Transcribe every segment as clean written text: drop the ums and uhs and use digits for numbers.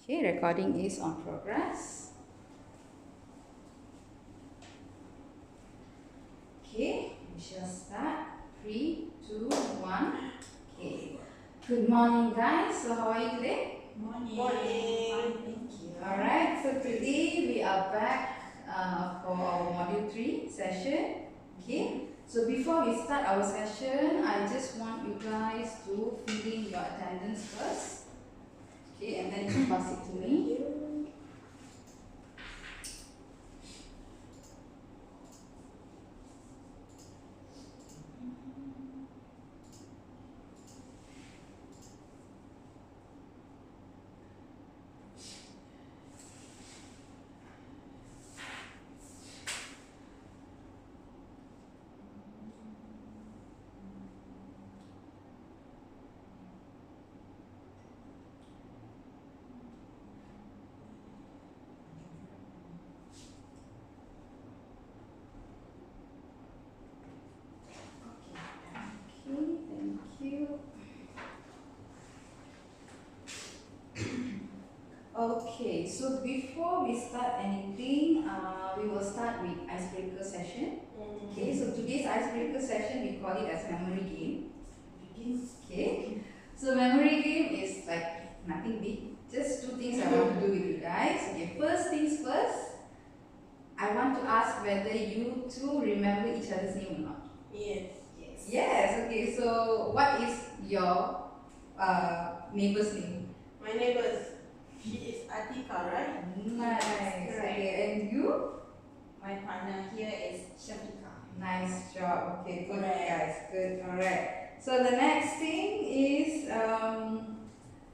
Okay, recording is on progress. Okay, we shall start. 3, 2, 1. Okay. Good morning, guys. So, how are you today? Morning. Morning. Fine, thank you. Alright, so today we are back for our Module 3 session. Okay, so before we start our session, I just want you guys to fill in your attendance first. Okay, and then you pass it to me. Okay, thank you. Okay, so before we start anything, we will start with icebreaker session. Okay, so today's icebreaker session, we call it as memory game. Okay, so memory game is like nothing big, just two things I want to do with you guys. Okay, first things first, I want to ask whether you two remember each other's name or not. Yes. Yes, okay, so what is your neighbor's name? My neighbors. She is Atika, right? Nice. Yes, correct. Okay, and you? My partner here is Shafika. Nice job. Okay, good Correct. guys. Good. Alright. So the next thing is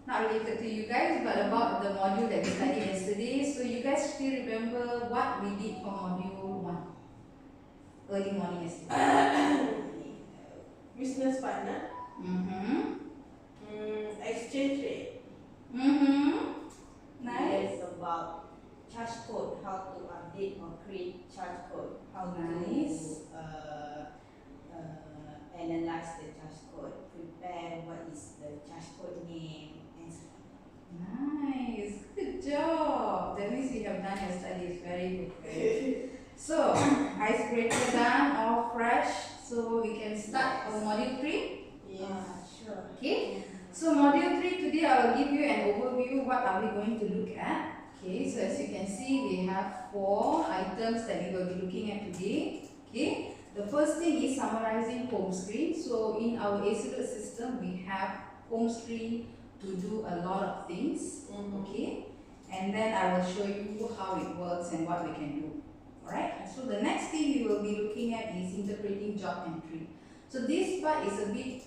not related to you guys, but about the module that we studied yesterday. So you guys still remember what we did for module 1? Early morning yesterday. Business partner. Mm-hmm. Exchange rate. Mm-hmm. Nice. It's about charge code, how to update or create charge code, how Nice. to analyze the charge code, prepare what is the charge code name, and so on. Nice. Good job. That means you have done your studies. Very good. So, icebreaker done, all fresh. So we can start on module 3. Yes. Sure. Okay. So module 3 today I will give you an overview. What are we going to look at? Okay. So as you can see, we have 4 items that we will be looking at today. Okay. The first thing is summarizing home screen. So in our Asolute system, we have home screen to do a lot of things. Okay. And then I will show you how it works and what we can do. Alright, so the next thing we will be looking at is interpreting job entry. So this part is a bit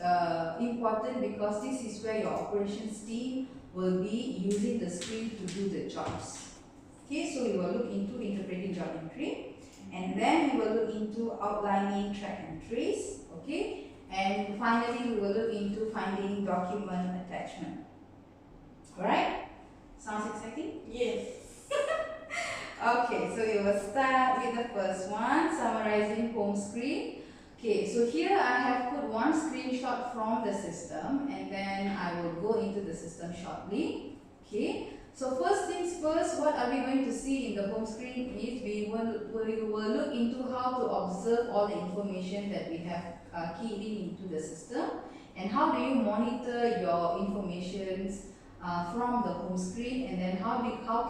important because this is where your operations team will be using the screen to do the jobs. Okay, so we will look into interpreting job entry, and then we will look into outlining track entries. Okay, and finally we will look into finding document attachment. Alright, sounds exciting? Yes. Okay, so we will start with the first one, summarizing home screen. Okay, so here I have put one screenshot from the system, and then I will go into the system shortly. Okay, so first things first, what are we going to see in the home screen is we will look into how to observe all the information that we have keyed in into the system, and how do you monitor your informations from the home screen, and then how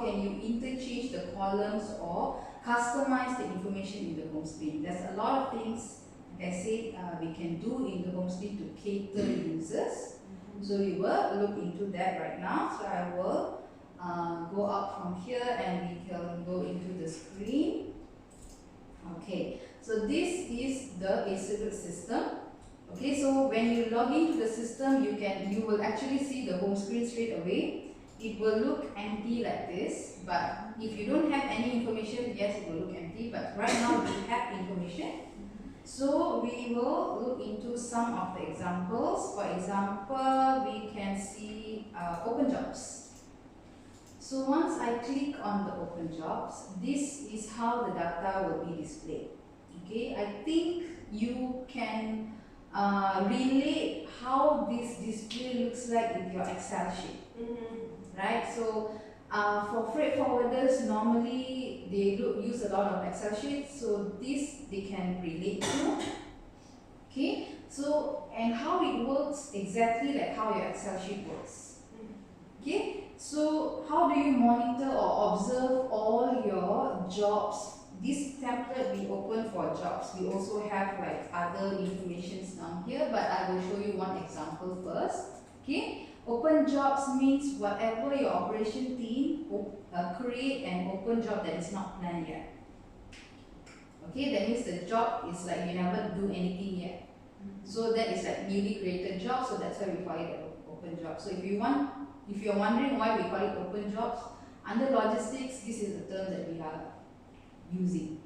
can you interchange the columns or customize the information in the home screen. There's a lot of things, like I said, we can do in the home screen to cater users. So we will look into that right now. So I will go up from here and we can go into the screen. Okay, so this is the Asolute system. Okay, so when you log into the system, you will actually see the home screen straight away. It will look empty like this, but if you don't have any information, yes, it will look empty, but right now we have information. So we will look into some of the examples. For example, we can see open jobs. So once I click on the open jobs, this is how the data will be displayed. Okay, I think you can relate how this display looks like with your Excel sheet, right? So For freight forwarders, normally they use a lot of Excel sheets, so this they can relate to. Okay, so and how it works exactly like how your Excel sheet works. Okay, so how do you monitor or observe all your jobs? This template we open for jobs. We also have like other informations down here, but I will show you one example first. Okay, open jobs means whatever your operation team create an open job that is not planned yet. Okay, that means the job is like you never do anything yet. So that is like newly created job, so that's why we call it an open job. So if you're wondering why we call it open jobs, under logistics, this is the term that we are using.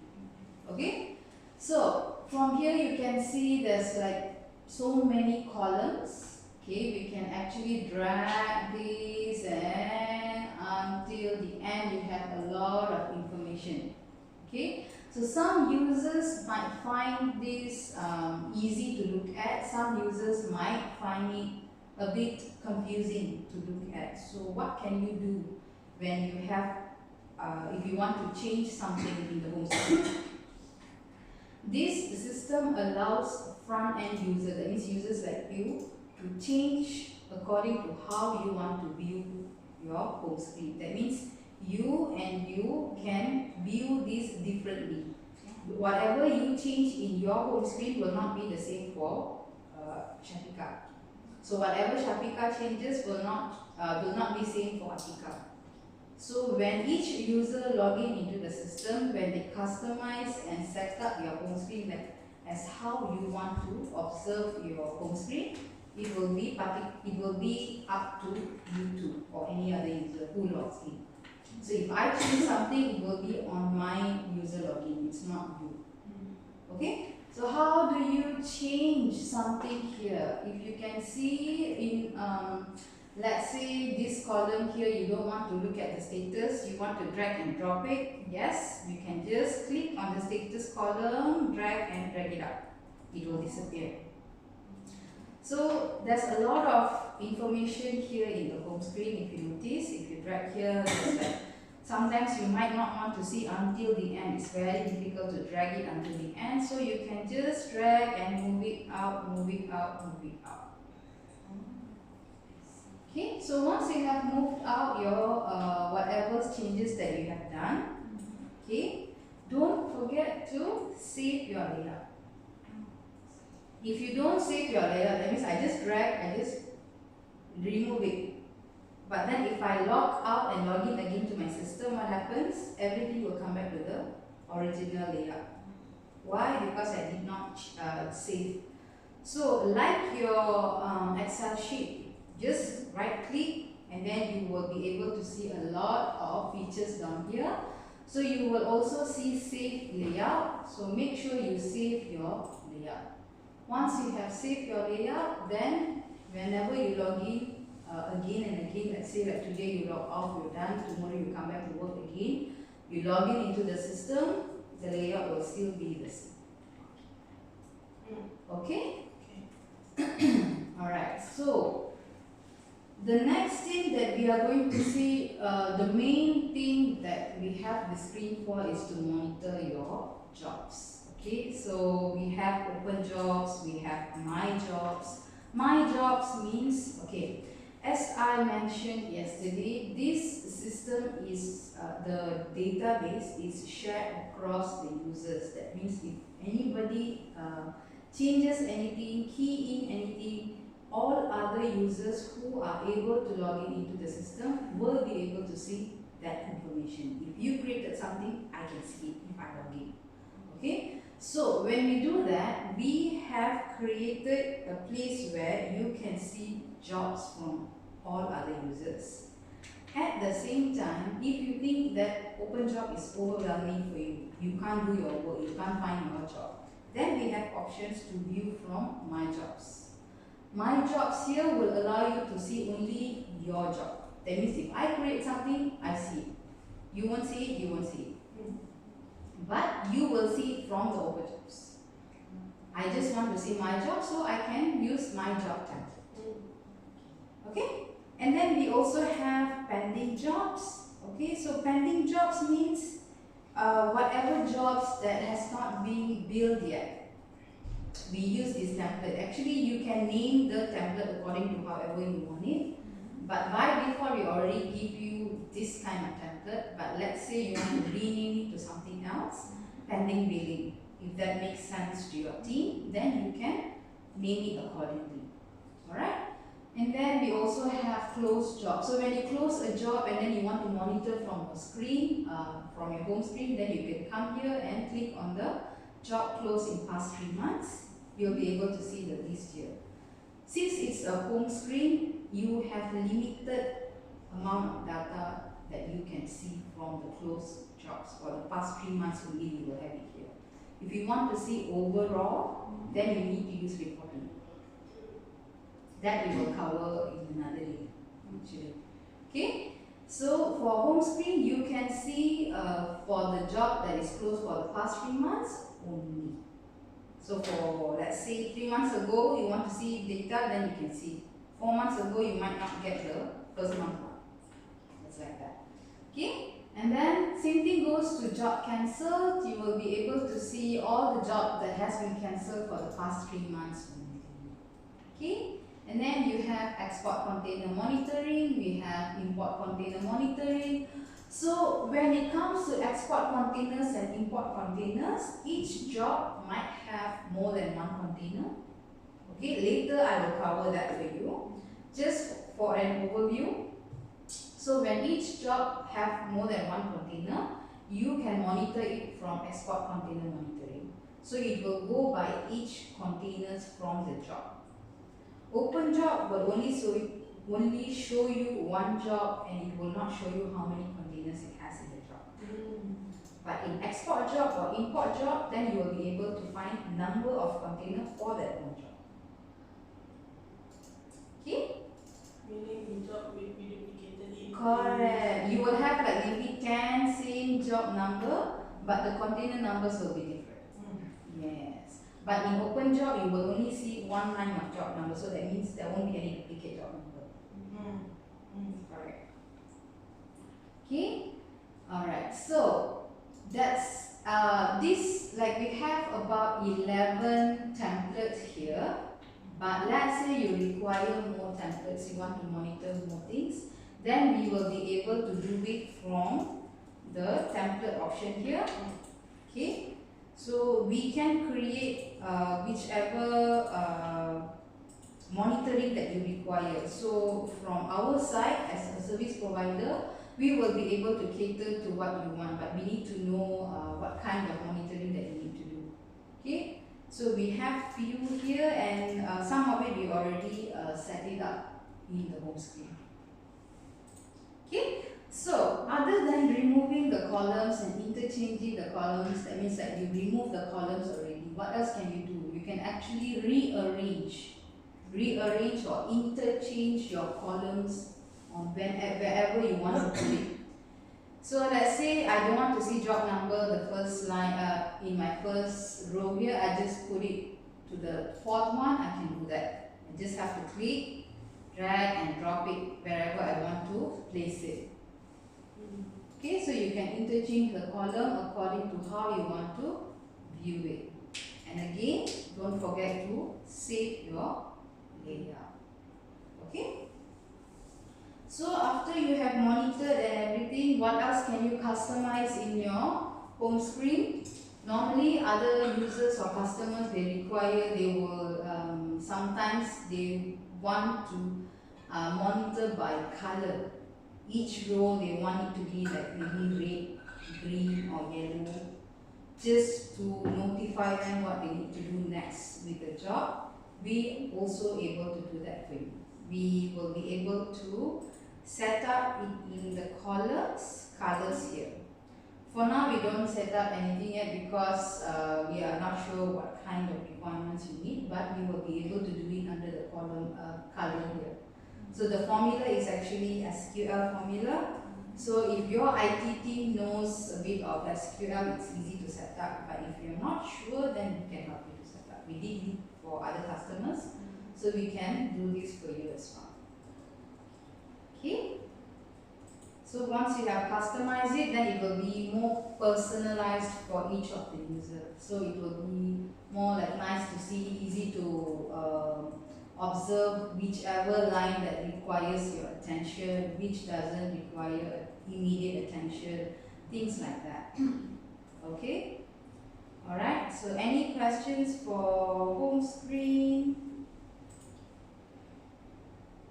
Okay, so from here you can see there's like so many columns. Okay, we can actually drag this and until the end you have a lot of information. Okay, so some users might find this easy to look at, some users might find it a bit confusing to look at. So what can you do when you have if you want to change something in the home screen? This system allows front-end user, that means users like you, to change according to how you want to view your home screen. That means you can view this differently. Whatever you change in your home screen will not be the same for Shafika. So whatever Shafika changes will not be same for Atika. So when each user log in into the system, when they customize and set up your home screen like as how you want to observe your home screen, it will be up to you two or any other user who logs in. So if I change something, it will be on my user login, it's not you. Okay? So how do you change something here? If you can see in, let's say this column here, you don't want to look at the status, you want to drag and drop it. Yes, you can just click on the status column, drag and drag it up. It will disappear. So there's a lot of information here in the home screen. If you notice, if you drag here, there's like sometimes you might not want to see until the end. It's very difficult to drag it until the end. So you can just drag and move it out, move it out, move it out. Okay, so once you have moved out your whatever changes that you have done, okay, don't forget to save your layout. If you don't save your layout, that means I just drag, I just remove it. But then if I log out and log in again to my system, what happens? Everything will come back to the original layout. Why? Because I did not save. So like your Excel sheet, just right click and then you will be able to see a lot of features down here. So you will also see save layout. So make sure you save your layout. Once you have saved your layout, then whenever you log in again and again, let's say like today you log off, you're done, tomorrow you come back to work again, you log in into the system, the layout will still be the same. Okay? Alright, so the next thing that we are going to see, the main thing that we have the screen for is to monitor your jobs. Okay, so we have open jobs, we have my jobs. My jobs means, okay, as I mentioned yesterday, this system is, the database is shared across the users. That means if anybody changes anything, key in anything, all other users who are able to log in into the system will be able to see that information. If you created something, I can see it if I log in. Okay? So when we do that, we have created a place where you can see jobs from all other users. At the same time, if you think that open job is overwhelming for you, you can't do your work, you can't find your job, then we have options to view from my jobs. My jobs here will allow you to see only your job. That means if I create something, I see it. You won't see it, you won't see it. But you will see it from the open jobs. I just want to see my job, so I can use my job tab. Okay? And then we also have pending jobs. Okay, so pending jobs means whatever jobs that has not been built yet. We use this template. Actually, you can name the template according to however you want it. But by default, we already give you this kind of template. But let's say you want to rename it to something else, pending billing. If that makes sense to your team, then you can name it accordingly. Alright? And then we also have closed jobs. So when you close a job and then you want to monitor from your screen, from your home screen, then you can come here and click on the job closed in past 3 months. You'll be able to see the list here. Since it's a home screen, you have limited amount of data that you can see from the closed jobs. For the past 3 months only, you will have it here. If you want to see overall, then you need to use reporting. That we will cover in another day, actually. Okay, so for home screen, you can see for the job that is closed for the past 3 months only. So for, let's say, 3 months ago, you want to see data, then you can see. 4 months ago, you might not get the first month one. It's like that. Okay, and then same thing goes to job cancelled. You will be able to see all the jobs that has been cancelled for the past 3 months only. Okay. And then you have export container monitoring, we have import container monitoring. So when it comes to export containers and import containers, each job might have more than one container. Okay, later I will cover that for you. Just for an overview. So when each job have more than one container, you can monitor it from export container monitoring. So it will go by each containers from the job. Open job will only show you one job and it will not show you how many containers it has in the job. But in export job or import job, then you will be able to find number of containers for that one job. Okay? Meaning the job will be duplicated. Correct. You will have like maybe 10 same job number, but the container numbers will be different. Yes. But in open job, you will only see one line of job number, so that means there won't be any duplicate job number. Correct. Okay. Alright. So that's this, like we have about 11 templates here. But let's say you require more templates, you want to monitor more things, then we will be able to do it from the template option here. Okay. So we can create whichever monitoring that you require. So from our side as a service provider, we will be able to cater to what you want, but we need to know what kind of monitoring that you need to do. Okay, so we have few here, and some of it we already set it up in the home screen. Okay. So, other than removing the columns and interchanging the columns, that means that you remove the columns already, what else can you do? You can actually rearrange or interchange your columns on wherever you want to put it. So, let's say I don't want to see job number, the first line in my first row here, I just put it to the fourth one, I can do that. I just have to click, drag and drop it wherever I want to place it. Okay, so you can interchange the column according to how you want to view it. And again, don't forget to save your layout. Okay. So after you have monitored and everything, what else can you customize in your home screen? Normally, other users or customers, they will sometimes they want to monitor by color. Each row they want it to be like maybe red, green or yellow, just to notify them what they need to do next with the job. We also able to do that for you. We will be able to set up it in the colors here. For now, we don't set up anything yet because we are not sure what kind of requirements you need, but we will be able to do it under the column color here. So the formula is actually SQL formula. So if your IT team knows a bit of SQL, it's easy to set up. But if you're not sure, then we can help you to set up. We did it for other customers, so we can do this for you as well. Okay. So once you have customized it, then it will be more personalized for each of the users. So it will be more like nice to see, easy to observe whichever line that requires your attention, which doesn't require immediate attention, things like that. Okay? Alright, so any questions for home screen?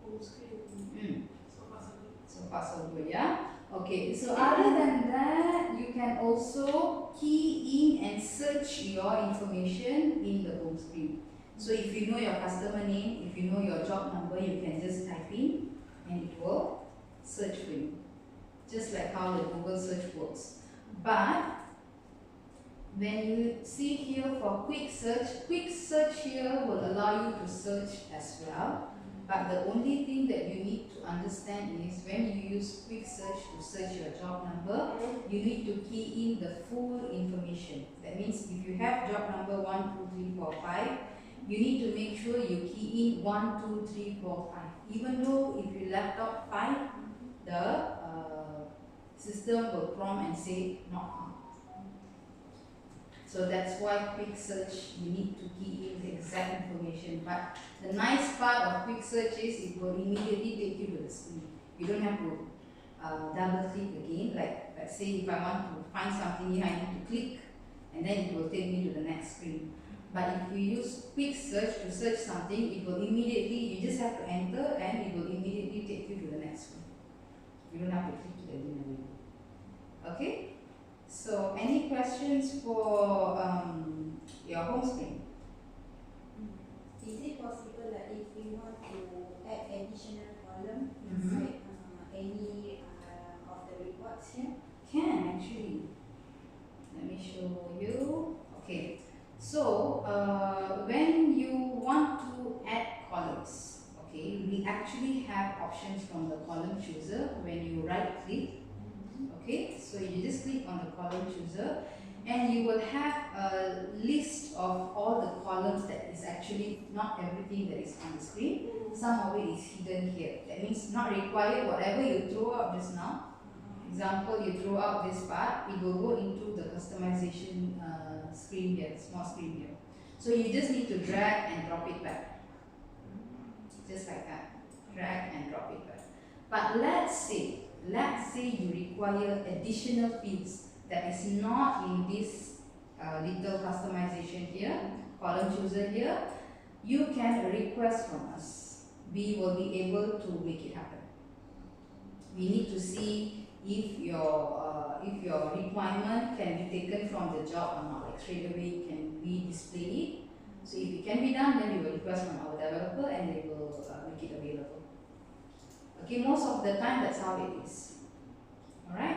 Home screen. So far so good. So far so good, yeah? Okay, so other than that, you can also key in and search your information in the home screen. So if you know your customer name, if you know your job number, you can just type in and it will search for you. Just like how the Google search works. But when you see here for quick search here will allow you to search as well. But the only thing that you need to understand is when you use quick search to search your job number, you need to key in the full information. That means if you have job number 1, 2, 3, 4, 5, you need to make sure you key in 1, 2, 3, 4, 5. Even though if you left out 5, the system will prompt and say not found. So that's why quick search, you need to key in the exact information. But the nice part of quick search is it will immediately take you to the screen. You don't have to double click again. Like let's say if I want to find something here, I need to click and then it will take me to the next screen. But if you use quick search to search something, it will immediately, you just have to enter and it will immediately take you to the next screen. You don't have to click it again. Okay? So, any questions for your home screen? Is it possible that if we want to add additional column inside any of the reports here? Can actually. Let me show you. Okay. So, when you want to add columns, okay, we actually have options from the column chooser when you right click. Okay, so you just click on the column chooser and you will have a list of all the columns that is actually not everything that is on the screen. Some of it is hidden here. That means not required. Whatever you throw out just now, example you throw out this part, it will go into the customization screen here, small screen here. So you just need to drag and drop it back. Just like that. Drag and drop it back. But let's say you require additional fields that is not in this little customization here, column chooser here, you can request from us. We will be able to make it happen. We need to see if your requirement can be taken from the job or not, like straight away can we display it. So if it can be done, then we will request from our developer and they will make it available. Okay, most of the time that's how it is. Alright.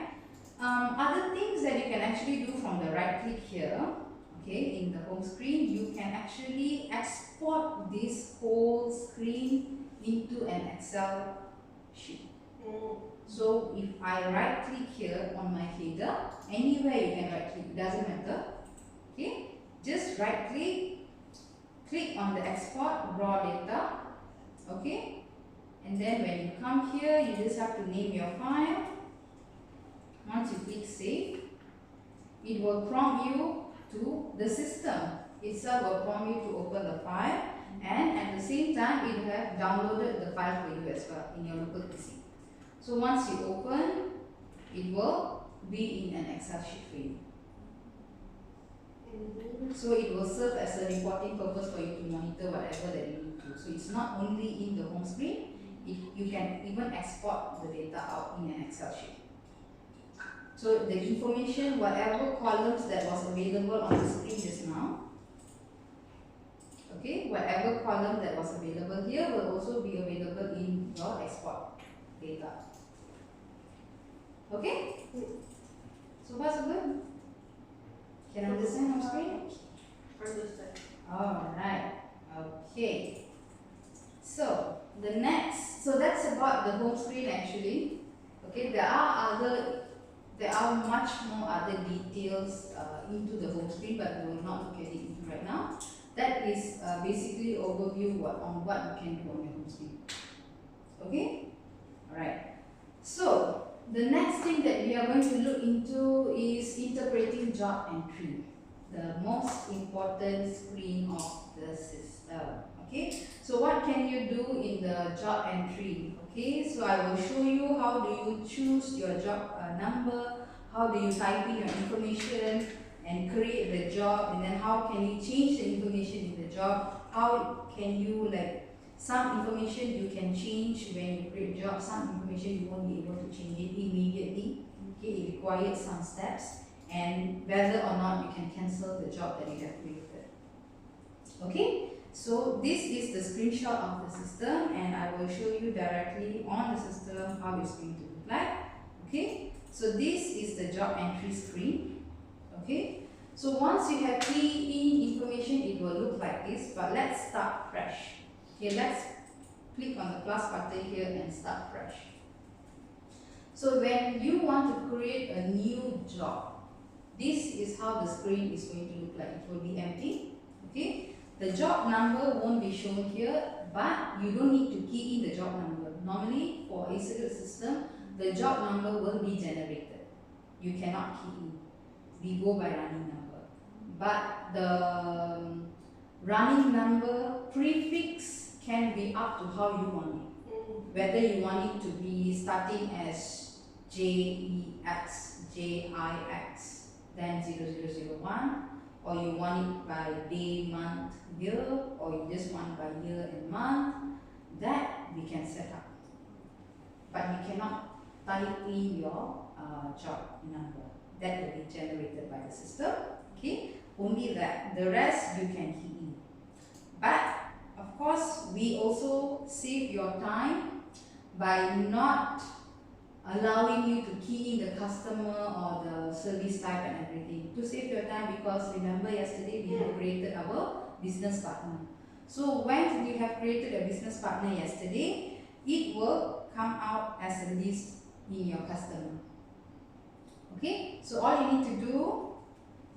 Other things that you can actually do from the right click here, okay, in the home screen, you can actually export this whole screen into an Excel sheet. So if I right click here on my header, anywhere you can right click, it doesn't matter. Okay, just right click, click on the export raw data, okay, and then when you come here, you just have to name your file. Once you click save, it will prompt you to the system itself will prompt you to open the file, and at the same time it will have downloaded the file for you as well in your local PC. So once you open, it will be in an Excel sheet for you. So it will serve as a reporting purpose for you to monitor whatever that you need to. So it's not only in the home screen, you can even export the data out in an Excel sheet. So the information, whatever columns that was available on the screen just now, okay, whatever column that was available here will also be available in your export data. Okay? So far so good? Can understand on screen? Understand. Alright, okay. So the next, so that's about the home screen actually. Okay, there are much more other details into the home screen, but we will not look at it into right now. That is basically overview on what you can do on your home screen. Okay? Alright. So the next thing that we are going to look into is interpreting job entry, the most important screen of the system. Okay, so what can you do in the job entry? Okay, so I will show you how do you choose your job number, how do you type in your information and create the job, and then how can you change the information in the job, how can you some information you can change when you create job, some information you won't be able to change it immediately. Okay, it requires some steps, and whether or not you can cancel the job that you have created. Okay, so this is the screenshot of the system, and I will show you directly on the system how it's going to look like. Okay, so this is the job entry screen. Okay, so once you have keyed in information, it will look like this, but let's start fresh. Okay, let's click on the plus button here and start fresh. So when you want to create a new job, this is how the screen is going to look like. It will be empty. Okay, the job number won't be shown here, but you don't need to key in the job number. Normally for Asolute system, the job number will be generated. You cannot key in. We go by running number. But the running number prefix can be up to how you want it. Whether you want it to be starting as JEX, JIX, then 0001, or you want it by day, month, year, or you just want by year and month, that we can set up. But you cannot type in your job number. That will be generated by the system. Okay, only that. The rest you can key in. But of course, we also save your time by not allowing you to key in the customer or the service type and everything. To save your time, because remember yesterday we have created our business partner. So when you have created a business partner yesterday, it will come out as a list in your customer. Okay, so all you need to do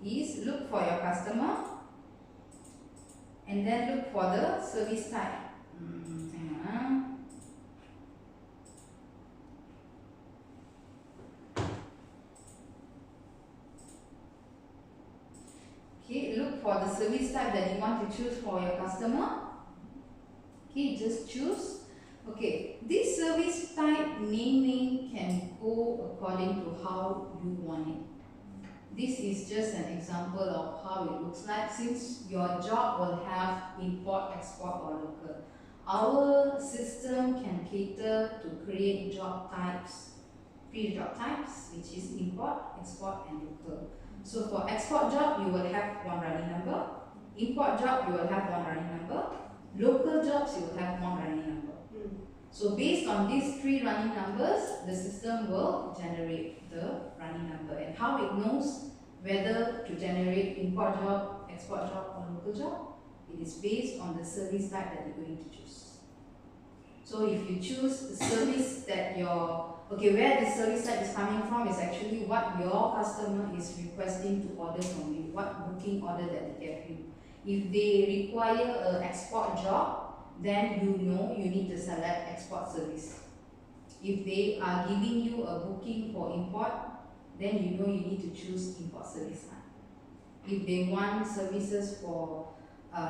is look for your customer and then look for the service type. Okay, look for the service type that you want to choose for your customer. Okay, just choose. Okay, this service type naming can go according to how you want it. This is just an example of how it looks like, since your job will have import, export or local. Our system can cater to create job types, three job types, which is import, export and local. So for export job, you will have one running number. Import job, you will have one running number. Local jobs, you will have one running number. So based on these three running numbers, the system will generate the running number. And how it knows whether to generate import job, export job or local job, it is based on the service type that you're going to choose. So if you choose the service that where the service type is coming from is actually what your customer is requesting to order from you, what booking order that they give you. If they require an export job, then you know you need to select export service. If they are giving you a booking for import, then you know you need to choose import service line. If they want services for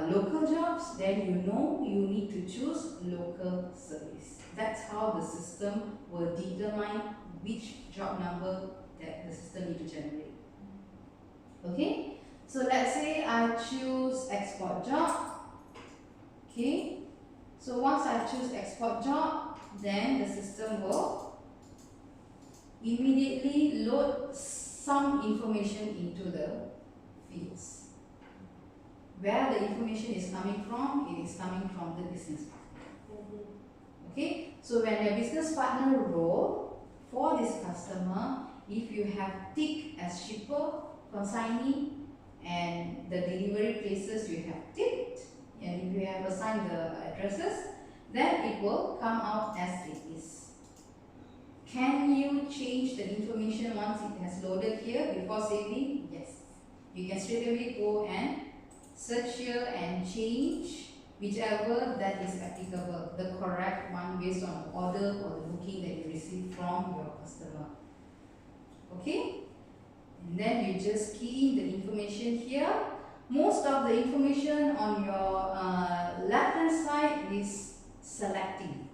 local jobs, then you know you need to choose local service. That's how the system will determine which job number that the system need to generate. Okay, so let's say I choose export job. Okay, so once I choose export job, then the system will immediately load some information into the fields. Where the information is coming from, it is coming from the business partner. Okay, so when the business partner role for this customer, if you have tick as shipper, consignee, and the delivery places you have ticked, and if you have assigned the addresses, then it will come out as it is. Can you change the information once it has loaded here before saving? Yes. You can straight away go and search here and change whichever that is applicable, the correct one based on the order or the booking that you received from your customer. customer. Okay, and then you just key in the information here. Most of the information on your left hand side is selecting.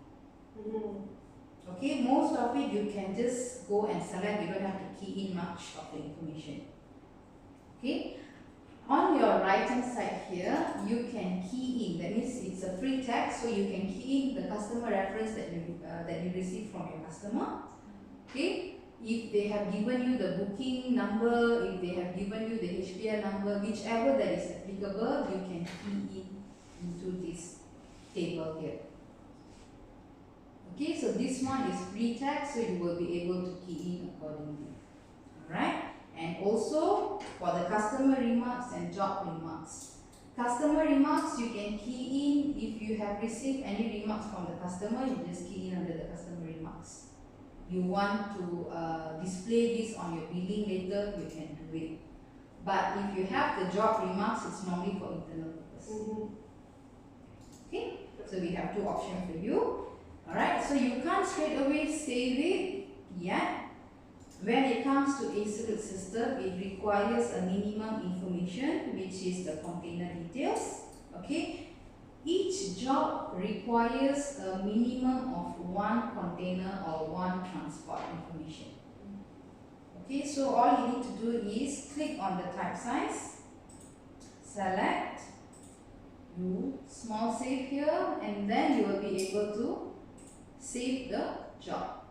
Okay, most of it you can just go and select, you don't have to key in much of the information. Okay, on your right hand side here, you can key in, that means it's a free text, so you can key in the customer reference that you receive from your customer. Okay, if they have given you the booking number, if they have given you the HPL number, whichever that is applicable, you can key in into this table here. Okay, so this one is free text, so you will be able to key in accordingly. Alright, and also for the customer remarks and job remarks. Customer remarks you can key in if you have received any remarks from the customer, you just key in under the customer remarks. You want to display this on your billing later, you can do it. But if you have the job remarks, it's normally for internal purpose. Okay, so we have two options for you. Alright, so you can't straight away save it yet. When it comes to Asolute system, it requires a minimum information, which is the container details. Okay, each job requires a minimum of one container or one transport information. Okay, so all you need to do is click on the type size, select, do small save here, and then you will be able to save the job.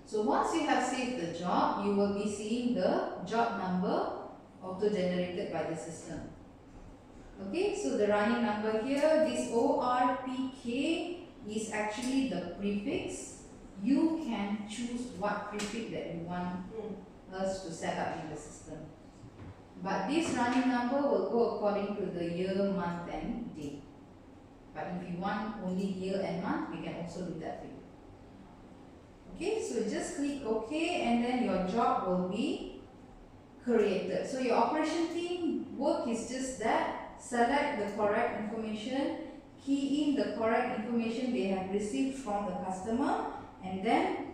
So once you have saved the job, you will be seeing the job number auto-generated by the system. Okay, so the running number here, this ORPK is actually the prefix. You can choose what prefix that you want us to set up in the system. But this running number will go according to the year, month and day. But if you want only year and month, we can also do that for you. Okay, so just click OK and then your job will be created. So your operation team work is just that, select the correct information, key in the correct information they have received from the customer, and then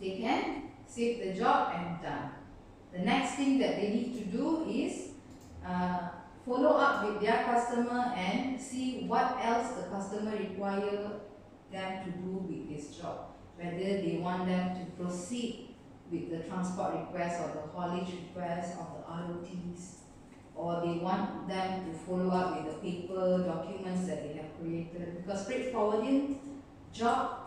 they can save the job and done. The next thing that they need to do is follow up with their customer and see what else the customer require them to do with this job. Whether they want them to proceed with the transport request or the haulage request of the ROTs, or they want them to follow up with the paper documents that they have created. Because freight forwarding job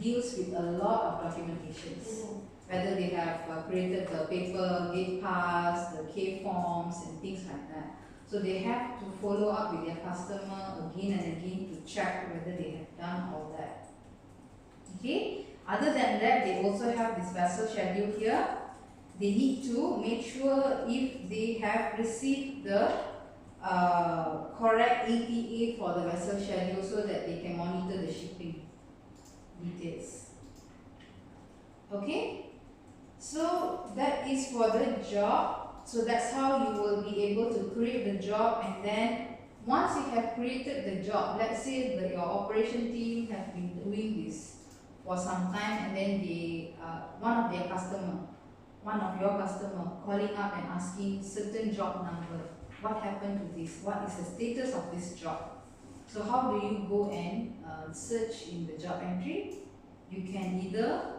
deals with a lot of documentations. Whether they have created the paper gate pass, the K forms and things like that. So they have to follow up with their customer again and again to check whether they have done all that. Okay. Other than that, they also have this vessel schedule here. They need to make sure if they have received the correct ATA for the vessel schedule so that they can monitor the shipping details. Okay. So that is for the job. So that's how you will be able to create the job, and then once you have created the job, let's say that your operation team have been doing this for some time, and then they, one of your customer calling up and asking certain job number, what happened to this, what is the status of this job. So how do you go and search in the job entry? You can either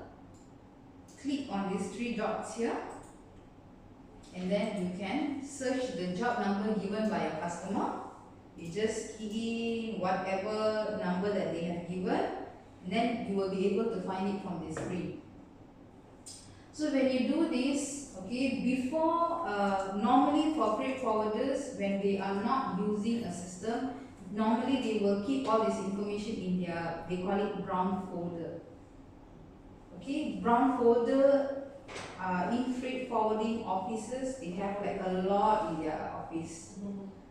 click on these three dots here, and then you can search the job number given by your customer. You just key in whatever number that they have given, and then you will be able to find it from this screen. So when you do this, okay, before, normally for freight forwarders, when they are not using a system, normally they will keep all this information in their, they call it brown folder. Okay, brown folder in freight forwarding offices, they have like a lot in their office.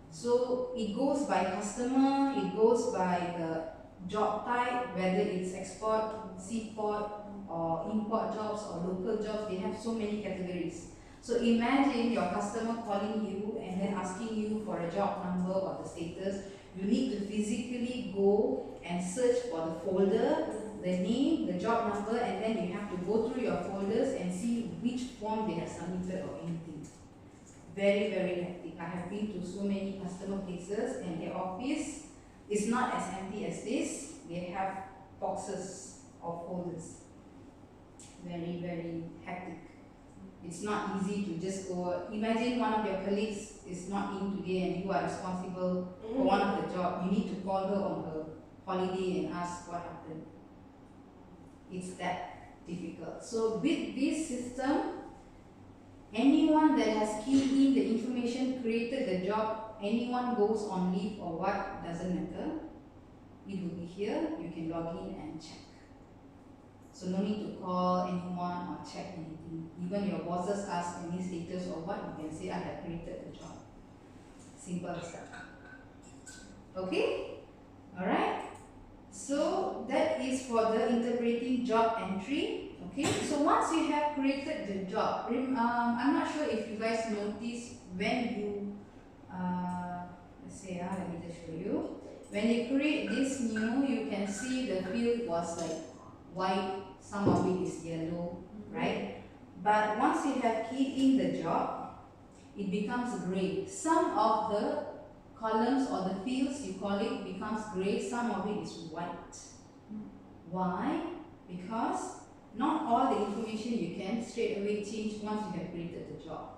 So it goes by customer, it goes by the job type, whether it's export, seaport, or import jobs or local jobs. They have so many categories. So imagine your customer calling you and then asking you for a job number or the status. You need to physically go and search for the folder, the the name, the job number, and then you have to go through your folders and see which form they have submitted or anything. Very, very hectic. I have been to so many customer places and their office is not as empty as this. They have boxes of folders. Very, very hectic. It's not easy to just go. Imagine one of your colleagues is not in today and you are responsible for one of the job. You need to call her on her holiday and ask what happened. It's that difficult. So with this system, anyone that has keyed in the information, created the job, anyone goes on leave or what, doesn't matter. It will be here. You can log in and check. So no need to call anyone or check anything. Even your bosses ask any status or what, you can say, I have created the job. Simple as that. Okay? Alright? So that is for the interpreting job entry. Okay? So once you have created the job, I'm not sure if you guys notice when you, let's say, let me just show you. When you create this new, you can see the field was like white, some of it is yellow, right? But once you have keyed in the job, it becomes gray. Some of the columns or the fields, you call it, becomes gray, some of it is white. Why? Because not all the information you can straight away change once you have created the job.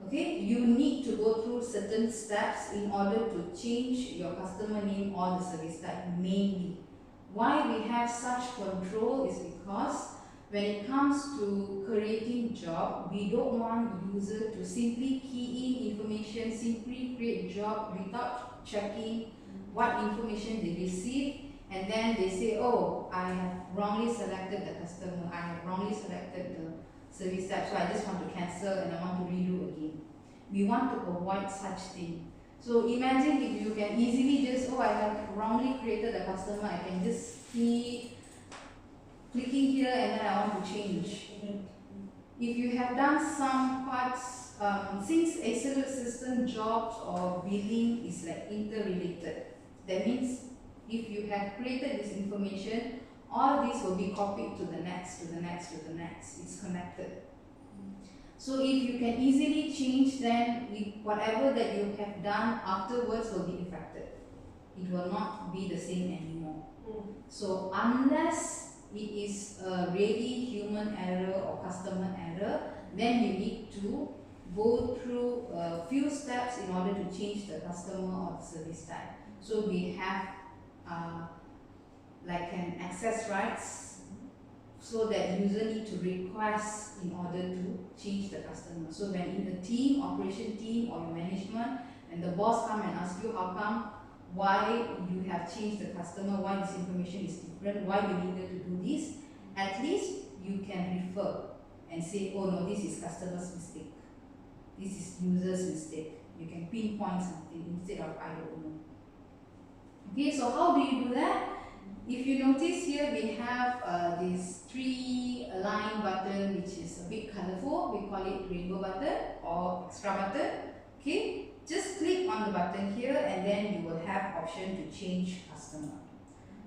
Okay, you need to go through certain steps in order to change your customer name or the service type mainly. Why we have such control is because when it comes to creating job, we don't want user to simply key in information, simply create job without checking what information they receive, and then they say, oh, I have wrongly selected the customer, I have wrongly selected the service type, so I just want to cancel and I want to redo again. We want to avoid such thing. So imagine if you can easily just, oh, I have wrongly created a customer, I can just keep clicking here and then I want to change. If you have done some parts, since Asolute system jobs or billing is like interrelated, that means if you have created this information, all this will be copied to the next, to the next, to the next. It's connected. So if you can easily change, then whatever that you have done afterwards will be affected. It will not be the same anymore. So unless it is a really human error or customer error, then you need to go through a few steps in order to change the customer or the service type. So we have like an access rights, so that user need to request in order to change the customer. So when in the team, operation team or your management, and the boss come and ask you how come, why you have changed the customer, why this information is different, why you needed to do this, at least you can refer and say, oh no, this is customer's mistake, this is user's mistake. You can pinpoint something instead of I don't know. Okay, so how do you do that? If you notice here, we have this 3 line button which is a bit colorful. We call it rainbow button or extra button. Okay, just click on the button here and then you will have option to change customer.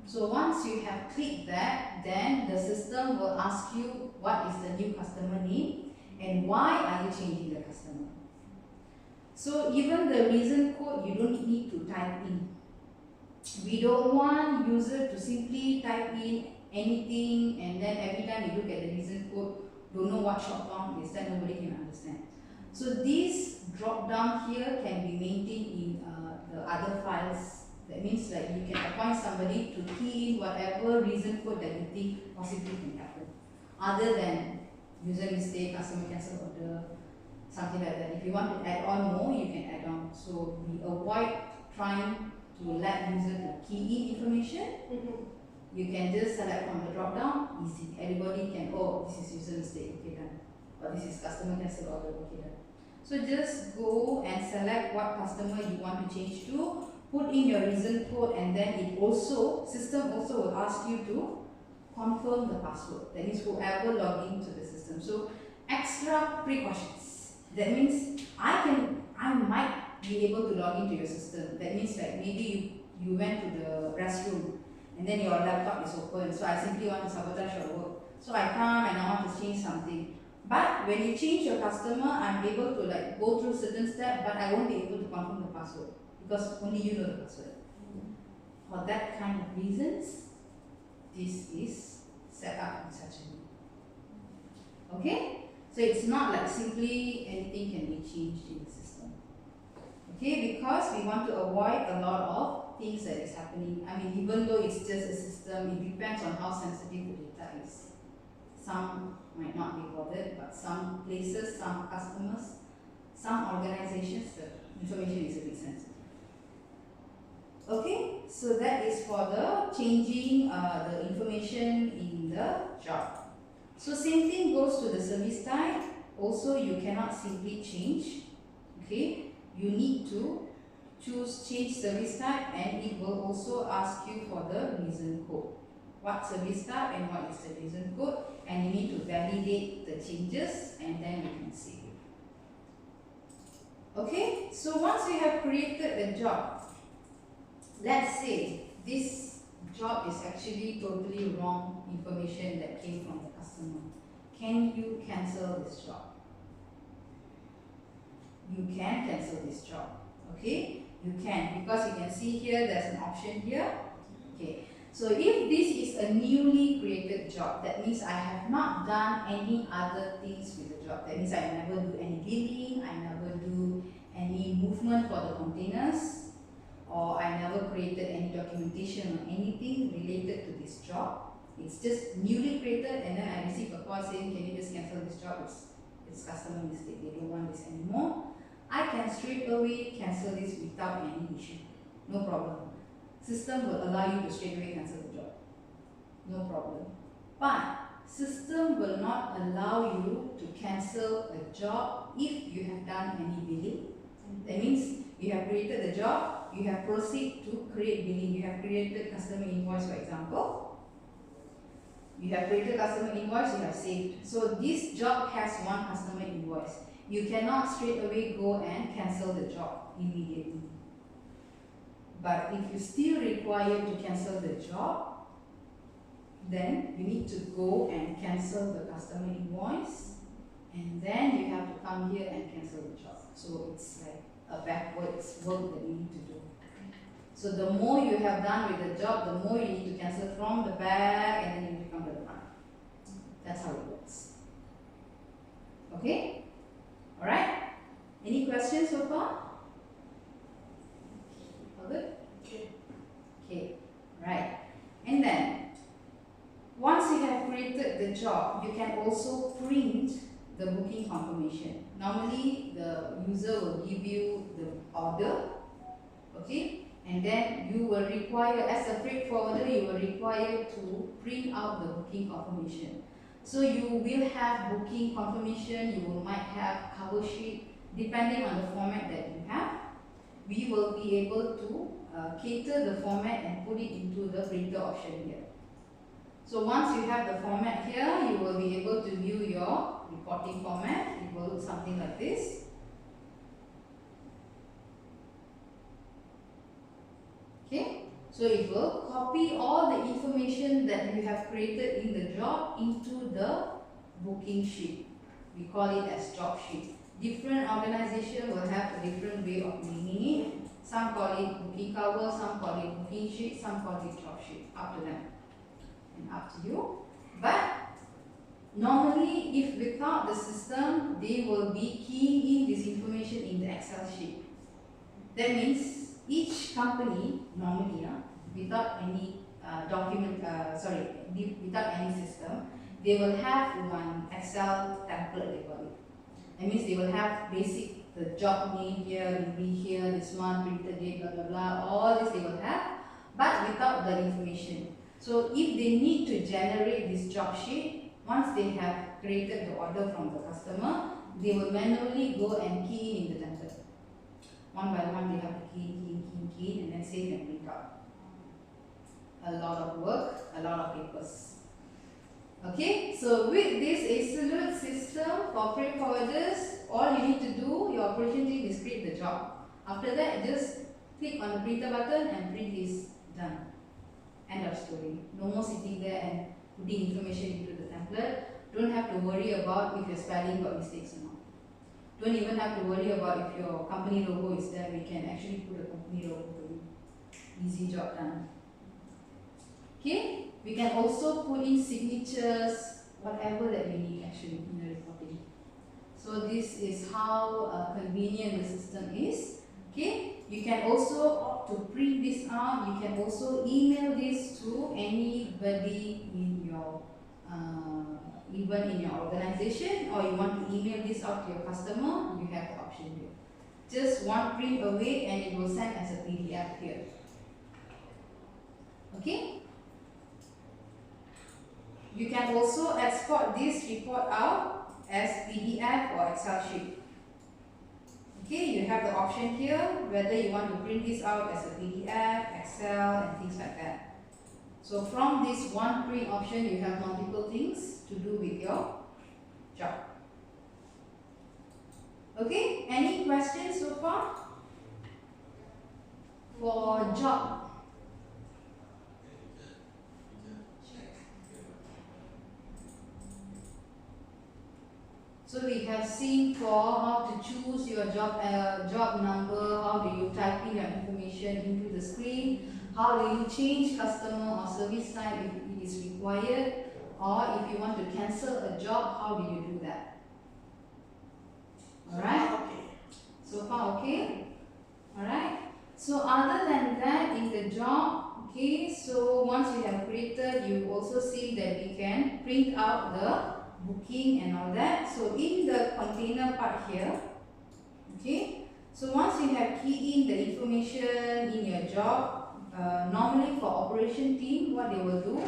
So once you have clicked that, then the system will ask you what is the new customer name and why are you changing the customer. So even the reason code you don't need to type in. We don't want user to simply type in anything and then every time you look at the reason code, don't know what short form is, that nobody can understand. So this drop down here can be maintained in the other files. That means like you can appoint somebody to key in whatever reason code that you think possibly can happen. Other than user mistake, customer cancel order, something like that. If you want to add on more, you can add on. So we avoid trying to let user to key in information. You can just select from the drop down, easy. Everybody can, oh, this is user mistake, okay done. Or this is customer cancel order, okay done. So just go and select what customer you want to change to, put in your reason code, and then it also, system also will ask you to confirm the password. That means whoever log into the system. So extra precautions. That means I might be able to log into your system. That means like maybe you went to the restroom and then your laptop is open. So I simply want to sabotage your work. So I come and I want to change something. But when you change your customer, I'm able to like go through certain steps, but I won't be able to confirm the password because only you know the password. For that kind of reasons, this is set up in such a way. Okay? So it's not like simply anything can be changed in the system. Okay? Because we want to avoid a lot of things that is happening. I mean, even though it's just a system, it depends on how sensitive the data is. Some might not be bothered, but some places, some customers, some organizations, the information is a bit sensitive. Okay, so that is for the changing the information in the job. So same thing goes to the service type. Also, you cannot simply change. Okay, you need to change service type, and it will also ask you for the reason code. What service type and what is the reason code, and you need to validate the changes, and then you can save it. Okay, so once you have created a job, let's say this job is actually totally wrong information that came from the customer. Can you cancel this job? You can cancel this job. Okay, you can, because you can see here there's an option here. Okay, so if this is a newly created job, that means I have not done any other things with the job. That means I never do any billing, I never do any movement for the containers, or I never created any documentation or anything related to this job. It's just newly created, and then I receive a call saying, can you just cancel this job? It's customer mistake, they don't want this anymore. I can straight away cancel this without any issue. No problem. System will allow you to straight away cancel the job. No problem. But system will not allow you to cancel a job if you have done any billing. That means you have created the job, you have proceeded to create billing, you have created customer invoice, for example. You have created customer invoice, you have saved. So this job has one customer invoice. You cannot straight away go and cancel the job immediately. But if you still require to cancel the job, then you need to go and cancel the customer invoice, and then you have to come here and cancel the job. So it's like a backwards work that you need to do. So the more you have done with the job, the more you need to cancel from the back, and then you need to come to the front. That's how it works. Okay? Alright? Any questions so far? All good? Okay. Okay, right. And then, once you have created the job, you can also print the booking confirmation. Normally, the user will give you the order, okay? And then you will require, as a freight forwarder, you will require to print out the booking confirmation. So you will have booking confirmation, you might have cover sheet, depending on the format that you have. We will be able to cater the format and put it into the printer option here. So once you have the format here, you will be able to view your reporting format. It will look something like this. Okay, so it will copy all the information that you have created in the job into the booking sheet. We call it as job sheet. Different organization will have a different way of naming it. Some call it booking cover, some call it booking sheet, some call it job sheet. Up to them and up to you. But normally, if without the system, they will be keying in this information in the Excel sheet. That means each company normally, without any without any system, they will have one Excel template, they call it. That means they will have basic, the job name here, will be here, this one, printed date, blah blah blah, all this they will have, but without the information. So if they need to generate this job sheet, once they have created the order from the customer, they will manually go and key in the template. One by one they have to key, and then save and print out. A lot of work, a lot of papers. Okay, so with this Asolute system for freight forwarders, all you need to do, your operation team is create the job. After that, just click on the printer button and print is done. End of story. No more sitting there and putting information into the template. Don't have to worry about if your spelling got mistakes or not. Don't even have to worry about if your company logo is there. We can actually put a company logo for you. Easy job done. Okay, we can also put in signatures, whatever that we need actually in the reporting. So this is how convenient the system is. Okay, you can also opt to print this out. You can also email this to anybody in your even in your organization, or you want to email this out to your customer, you have the option here. Just one print away and it will send as a PDF here. Okay. You can also export this report out as PDF or Excel sheet. Okay, you have the option here whether you want to print this out as a PDF, Excel, and things like that. So from this one print option, you have multiple things to do with your job. Okay, any questions so far? For job. So we have seen for how to choose your job number, how do you type in your information into the screen, how do you change customer or service type if it is required, or if you want to cancel a job, how do you do that? Alright? So far okay? Alright? So other than that, in the job, okay, so once we have created, you also see that we can print out the booking and all that. So in the container part here, okay, so once you have key in the information in your job, normally for operation team, what they will do,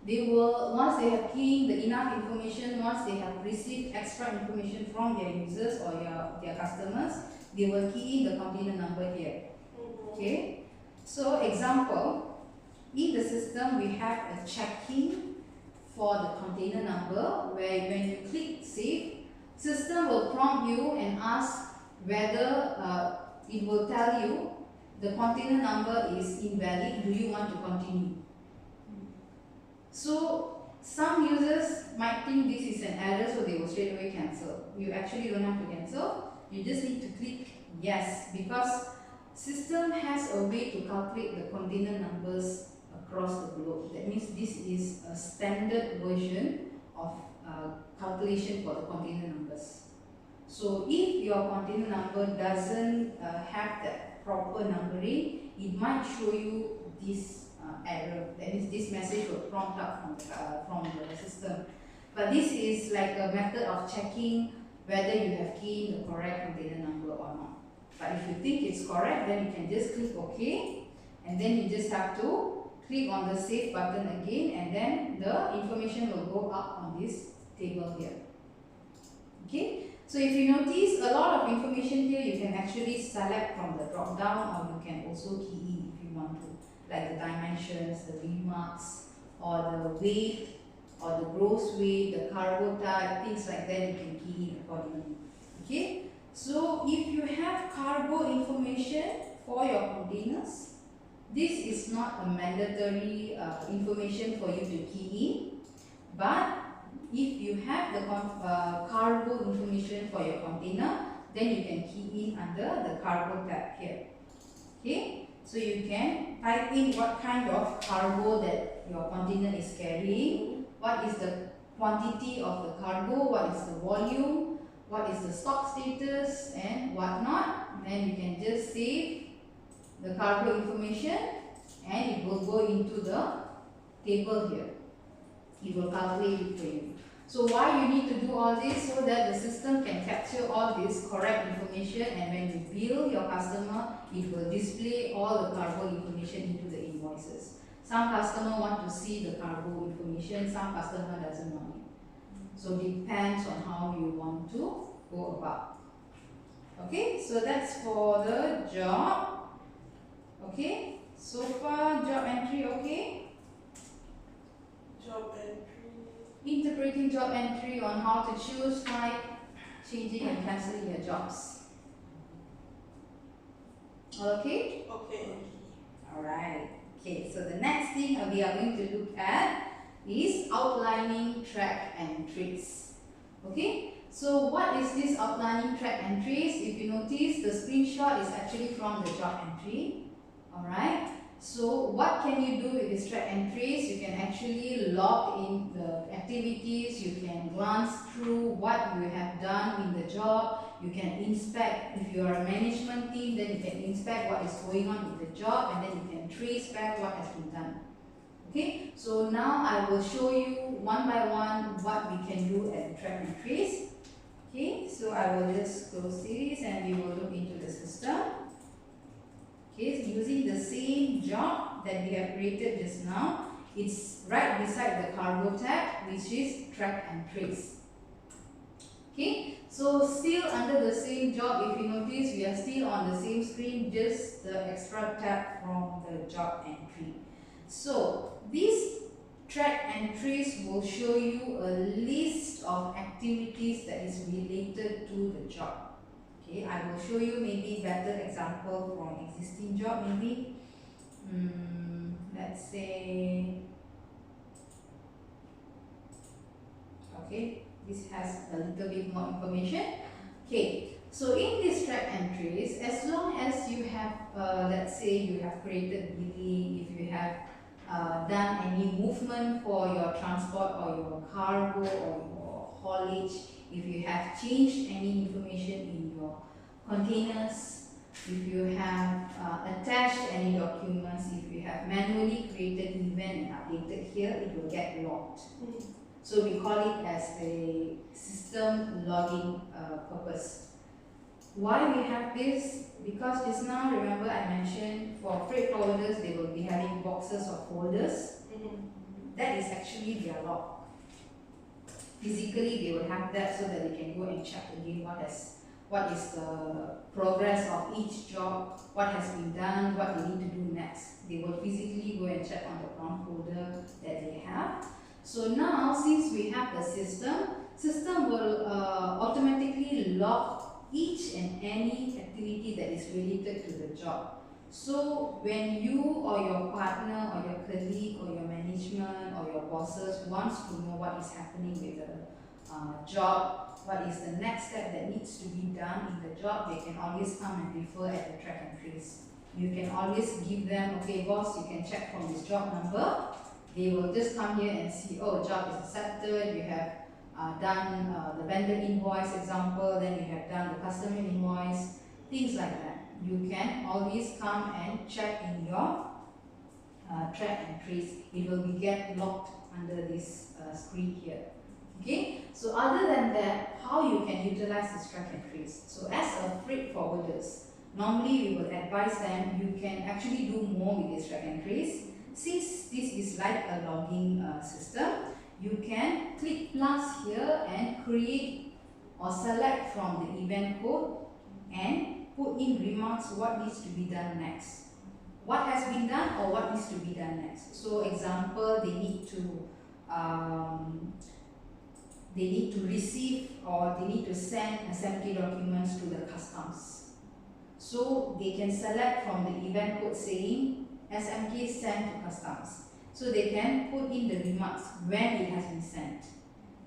they will, once they have key in the enough information, once they have received extra information from their users or their customers, they will key in the container number here. Okay, so example, in the system we have a checking for the container number, where when you click save, system will prompt you and ask whether it will tell you the container number is invalid, do you want to continue? So some users might think this is an error, so they will straight away cancel. You actually don't have to cancel, you just need to click yes, because system has a way to calculate the container numbers across the globe. That means this is a standard version of calculation for the container numbers. So if your container number doesn't have that proper numbering, it might show you this error. That means this message will prompt up from the system. But this is like a method of checking whether you have keyed in the correct container number or not. But if you think it's correct, then you can just click OK, and then you just have to click on the save button again, and then the information will go up on this table here. Okay, so if you notice a lot of information here, you can actually select from the drop down, or you can also key in if you want to, like the dimensions, the remarks, or the weight, or the gross weight, the cargo type, things like that, you can key in accordingly. Okay, so if you have cargo information for your containers, this is not a mandatory information for you to key in, but if you have the cargo information for your container, then you can key in under the cargo tab here. Okay, so you can type in what kind of cargo that your container is carrying, what is the quantity of the cargo, what is the volume, what is the stock status, and whatnot. Then you can just save the cargo information, and it will go into the table here. It will calculate it for you. So why you need to do all this? So that the system can capture all this correct information, and when you bill your customer, it will display all the cargo information into the invoices. Some customer want to see the cargo information, some customer doesn't want it. So depends on how you want to go about. Okay, so that's for the job. Okay, so far job entry okay? Job entry. Interpreting job entry on how to choose, type, changing and cancelling your jobs. Okay? Okay. Alright. Okay, so the next thing we are going to look at is outlining track and trace. Okay, so what is this outlining track and trace? If you notice, the screenshot is actually from the job entry. Alright, so what can you do with this track and trace? You can actually log in the activities, you can glance through what you have done in the job, you can inspect. If you are a management team, then you can inspect what is going on with the job, and then you can trace back what has been done. Okay, so now I will show you one by one what we can do at track and trace. Okay, so I will just close this and we will look into the system. Okay, so using the same job that we have created just now, it's right beside the cargo tab, which is track and trace. Okay, so still under the same job, if you notice, we are still on the same screen, just the extra tab from the job entry. So this track and trace will show you a list of activities that is related to the job. Okay, I will show you maybe better example from existing job maybe. Let's say, okay, this has a little bit more information. Okay, so in this track and trace, as long as you have, let's say you have created billing, if you have done any movement for your transport or your cargo or your haulage, if you have changed any information in your containers, if you have attached any documents, if you have manually created event and updated here, it will get logged. So we call it as a system logging purpose. Why we have this? Because just now, remember I mentioned for freight forwarders, they will be having boxes or folders. That is actually their log. Physically, they will have that so that they can go and check again what is the progress of each job, what has been done, what they need to do next. They will physically go and check on the brown folder that they have. So now, since we have the system will automatically log each and any activity that is related to the job. So when you or your partner or your colleague or your management or your bosses wants to know what is happening with the job, what is the next step that needs to be done in the job, they can always come and refer at the track and trace. You can always give them, okay boss, you can check from this job number. They will just come here and see, oh, job is accepted, you have done the vendor invoice example, then you have done the customer invoice, things like that. You can always come and check in your track and trace. It will be get locked under this screen here. Okay, so other than that, how you can utilize this track and trace? So as a freight forwarders, normally we will advise them you can actually do more with this track and trace. Since this is like a logging system, you can click plus here and create or select from the event code and put in remarks what needs to be done next. What has been done or what needs to be done next. So example, they need to receive or they need to send SMK documents to the customs. So they can select from the event code saying SMK sent to customs. So they can put in the remarks when it has been sent.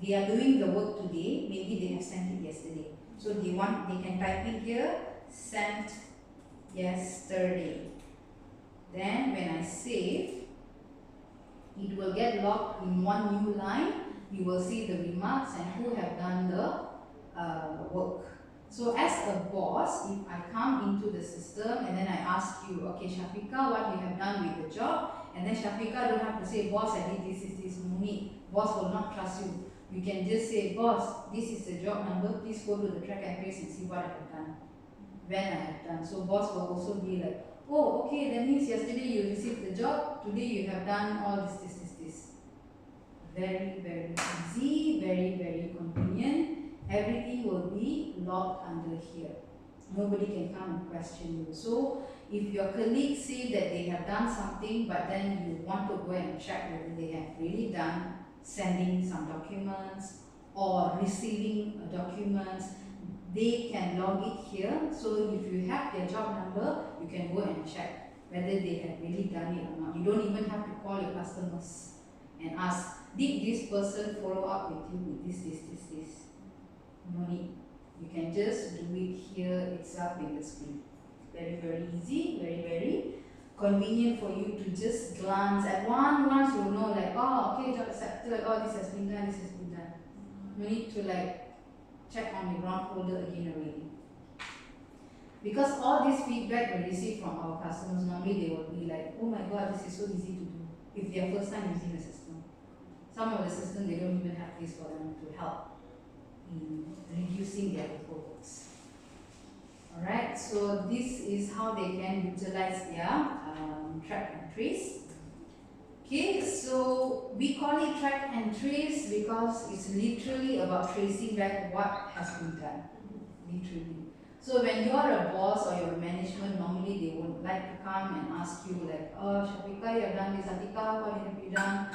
They are doing the work today, maybe they have sent it yesterday. So they can type in here, sent yesterday. Then when I save, it will get logged in one new line. You will see the remarks and who have done the work. So as a boss, if I come into the system and then I ask you, okay Shafiqah, what you have done with the job, and then Shafiqah don't have to say, boss, I did this, no need. Boss will not trust you. You can just say, boss, this is the job number, please go to the track and trace and see what I have done, when I have done. So boss will also be like, oh, okay, that means yesterday you received the job, today you have done all this. Very, very easy, very, very convenient. Everything will be logged under here. Nobody can come and question you. So if your colleagues say that they have done something, but then you want to go and check whether they have really done sending some documents or receiving documents, they can log it here. So if you have their job number, you can go and check. whether they have really done it or not. You don't even have to call your customers and ask, did this person follow up with you with this? No need. You can just do it here itself in the screen. Very, very easy, very, very convenient for you to just glance. At one glance, you'll know like, oh, okay, job accepted, oh, this has been done, this has been done. No need to like check on the ground folder again already. Because all this feedback we receive from our customers, normally they will be like, oh my god, this is so easy to do. If they are first time using the system. Some of the systems, they don't even have this for them to help in reducing their paperworks. Alright, so this is how they can utilize their track and trace. Okay, so we call it track and trace because it's literally about tracing back what has been done. Literally. So when you are a boss or your management, normally they would like to come and ask you like, oh Shafika, you have done this, Atika, what have you done?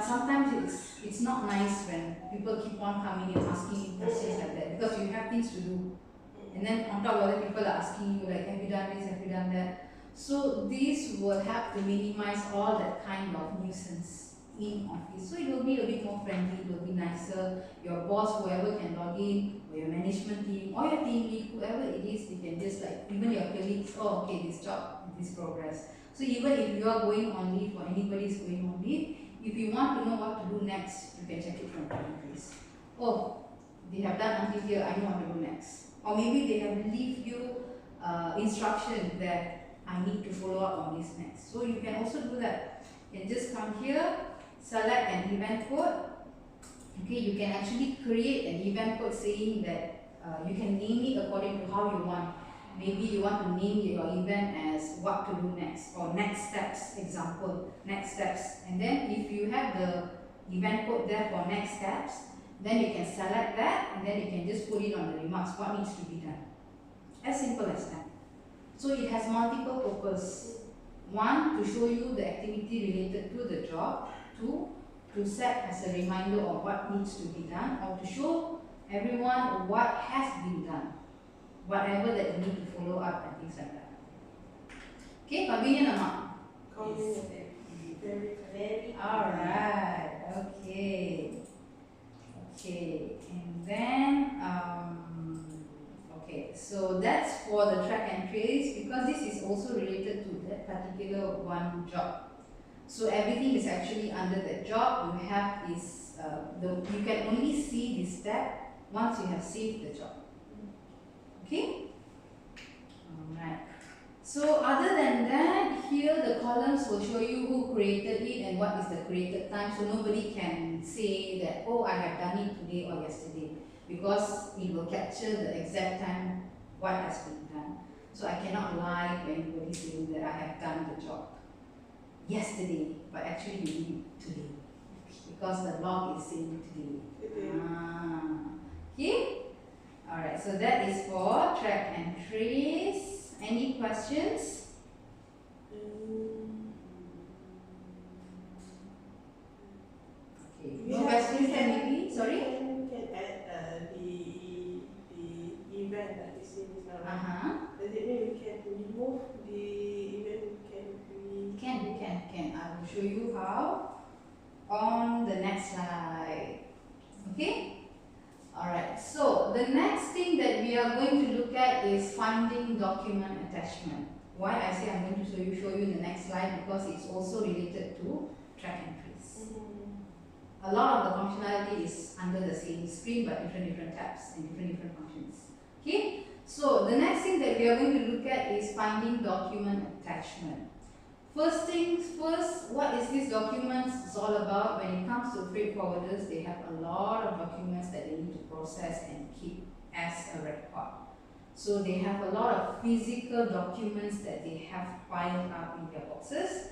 Sometimes it's not nice when people keep on coming and asking you questions like that because you have things to do. And then on top of that, people are asking you like, have you done this, have you done that? So this will help to minimize all that kind of nuisance in office. So it will be a bit more friendly, it will be nicer. Your boss, whoever can log in, or your management team, or your team lead, whoever it is, they can just like, even your colleagues, oh okay, this job, this progress. So even if you are going on leave or anybody is going on leave, if you want to know what to do next, you can check it from track and trace. Oh, they have done until here, I know what to do next. Or maybe they have leave you instruction that I need to follow up on this next. So you can also do that. You can just come here, select an event code. Okay, you can actually create an event code saying that you can name it according to how you want. Maybe you want to name your event as what to do next or next steps, example, next steps. And then if you have the event code there for next steps, then you can select that and then you can just put it on the remarks, what needs to be done. As simple as that. So it has multiple purposes. One, to show you the activity related to the job. Two, to set as a reminder of what needs to be done, or to show everyone what has been done. Whatever that you need to follow up and things like that. Okay, convenient or not? Convenient. Very, very. Alright, okay. Okay, and then, okay, so that's for the track and trace because this is also related to that particular one job. So everything is actually under that job. You have this, you can only see this step once you have saved the job. Okay? Alright. So other than that, here the columns will show you who created it and what is the created time. So nobody can say that, oh, I have done it today or yesterday, because it will capture the exact time what has been done. So I cannot lie to anybody saying that I have done the job yesterday, but actually you did it today, because the log is saying today. Okay? Alright, so that is for track and trace. Any questions? Okay, no questions then maybe? Sorry? You can add the event that is in this now. Does it mean we can remove the event? Can. I will show you how on the next slide. Okay? Alright, so the next thing that we are going to look at is finding document attachment. Why I say I'm going to show you in the next slide, because it's also related to track and trace. A lot of the functionality is under the same screen but different tabs and different functions. Okay, so the next thing that we are going to look at is finding document attachment. First things first, what is this documents all about? When it comes to freight forwarders, they have a lot of documents that they need to process and keep as a record. So they have a lot of physical documents that they have piled up in their boxes.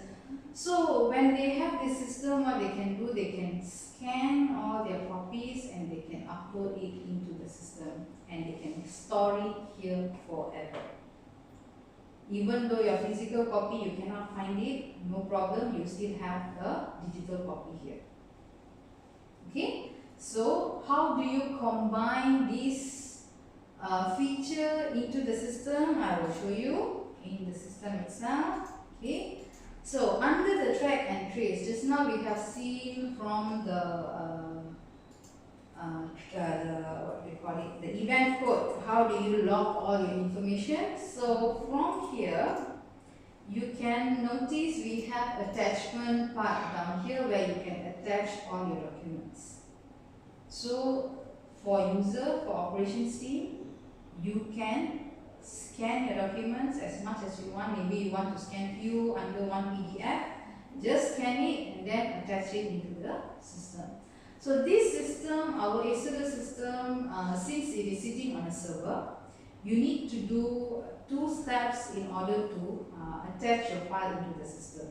So when they have this system, what they can do, they can scan all their copies and they can upload it into the system and they can store it here forever. Even though your physical copy you cannot find it, no problem, you still have the digital copy here. Okay, so how do you combine this feature into the system? I will show you. in the system itself. Okay, so under the track and trace, just now we have seen from what do you call it, the event code, how do you log all your information. So from here you can notice we have attachment part down here where you can attach all your documents. So for user, for operations team, you can scan your documents as much as you want. Maybe you want to scan few under one PDF, just scan it and then attach it into the system. So this system, our Asolute system, since it is sitting on a server, you need to do 2 steps in order to attach your file into the system.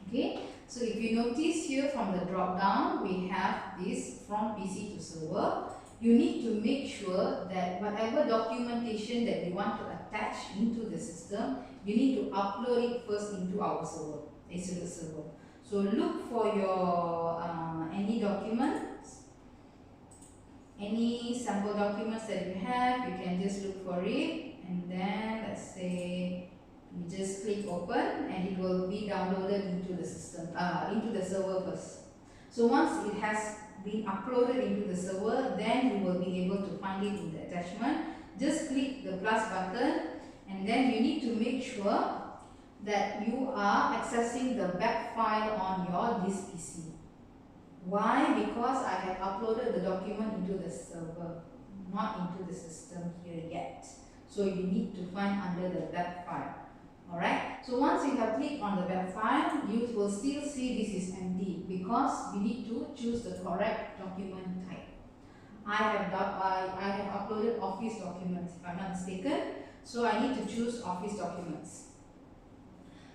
Okay, so if you notice here from the drop down, we have this from PC to server. You need to make sure that whatever documentation that you want to attach into the system, you need to upload it first into our server, Asolute server. So look for your any documents, any sample documents that you have, you can just look for it, and then let's say you just click open and it will be downloaded into the system, into the server first. So once it has been uploaded into the server, then you will be able to find it in the attachment. Just click the plus button and then you need to make sure that you are accessing the back file on your this PC. Why? Because I have uploaded the document into the server, not into the system here yet. So you need to find under the web file. Alright, so once you have clicked on the web file, you will still see this is empty because we need to choose the correct document type. I have uploaded Office documents if I'm not mistaken, so I need to choose Office documents.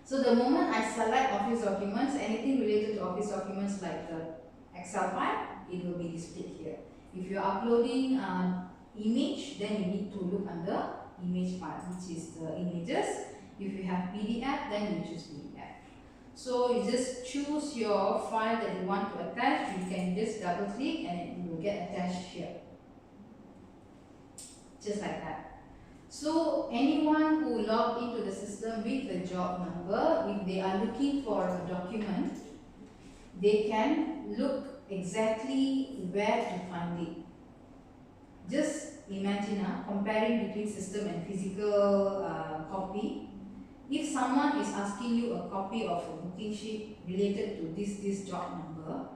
So the moment I select Office documents, anything related to Office documents like the Excel file, it will be displayed here. If you are uploading image, then you need to look under image file, which is the images. If you have PDF, then you choose PDF. So you just choose your file that you want to attach. You can just double click and it will get attached here. Just like that. So anyone who logged into the system with the job number, if they are looking for a document, they can look exactly where to find it. Just imagine comparing between system and physical copy. If someone is asking you a copy of a booking sheet related to this job number,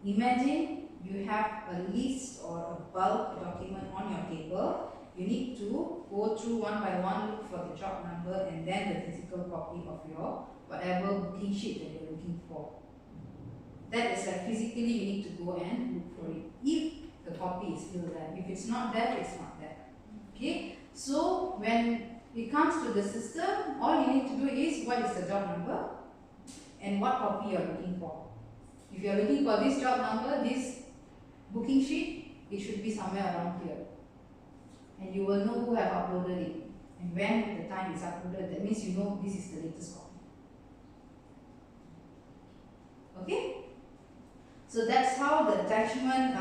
imagine you have a list or a bulk document on your table. You need to go through one by one, look for the job number and then the physical copy of your whatever booking sheet that you're looking for. That is like physically you need to go and look for it. If the copy is still there. If it's not there, it's not there. Okay? So when it comes to the system, all you need to do is what is the job number and what copy you're looking for. If you're looking for this job number, this booking sheet, it should be somewhere around here. And you will know who have uploaded it. And when the time is uploaded, that means you know this is the latest copy. Okay? So that's how the attachment,